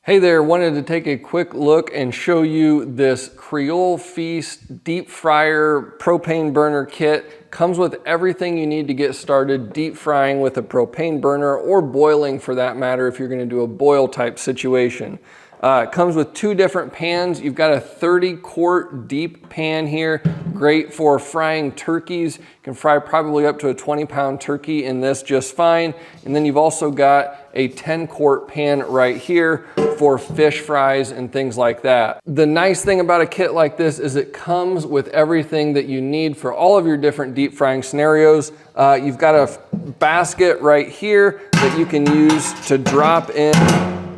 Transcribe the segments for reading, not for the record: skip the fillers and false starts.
Hey there, wanted to take a quick look and show you this Creole Feast deep fryer propane burner kit. Comes with everything you need to get started deep frying with a propane burner, or boiling for that matter if you're going to do a boil type situation. It comes with two different pans. You've got a 30-quart deep pan here, great for frying turkeys. You can fry probably up to a 20-pound turkey in this just fine. And then you've also got a 10-quart pan right here for fish fries and things like that. The nice thing about a kit like this is it comes with everything that you need for all of your different deep frying scenarios. You've got a basket right here that you can use to drop in.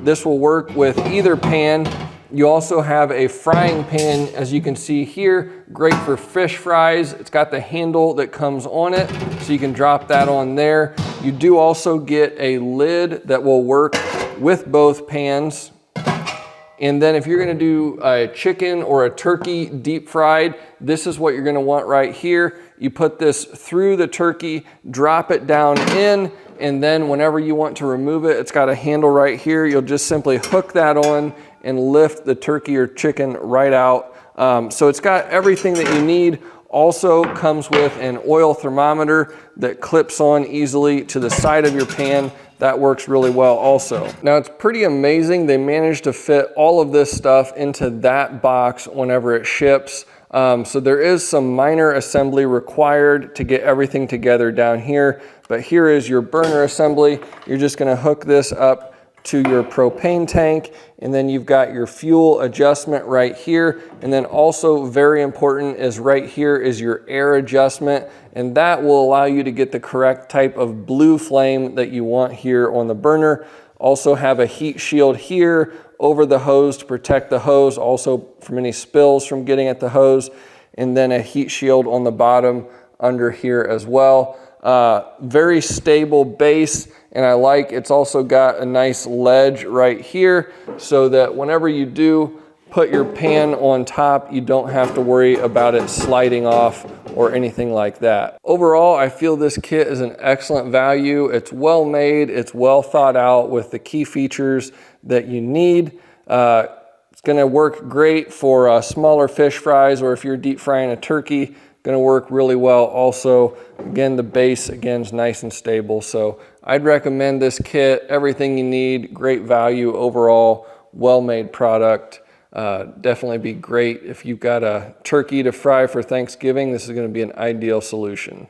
This will work with either pan. You also have a frying pan, as you can see here, great for fish fries. It's got the handle that comes on it, so you can drop that on there. You do also get a lid that will work with both pans. And then if you're gonna do a chicken or a turkey deep fried, this is what you're gonna want right here. You put this through the turkey, drop it down in, and then whenever you want to remove it, it's got a handle right here. You'll just simply hook that on and lift the turkey or chicken right out. So it's got everything that you need. Also comes with an oil thermometer that clips on easily to the side of your pan. That works really well also. Now it's pretty amazing they managed to fit all of this stuff into that box whenever it ships. So there is some minor assembly required to get everything together down here, but here is your burner assembly. You're just gonna hook this up to your propane tank, and then you've got your fuel adjustment right here. And then also very important is right here is your air adjustment, and that will allow you to get the correct type of blue flame that you want here on the burner. Also have a heat shield here over the hose to protect the hose, also from any spills from getting at the hose, and then a heat shield on the bottom under here as well. Very stable base, and I like it's also got a nice ledge right here so that whenever you do put your pan on top, you don't have to worry about it sliding off or anything like that. Overall, I feel this kit is an excellent value. It's well made, it's well thought out with the key features that you need. It's gonna work great for smaller fish fries, or if you're deep frying a turkey, gonna work really well also. Again, the base again is nice and stable. So I'd recommend this kit, everything you need, great value overall, well-made product. Definitely be great if you've got a turkey to fry for Thanksgiving. This is gonna be an ideal solution.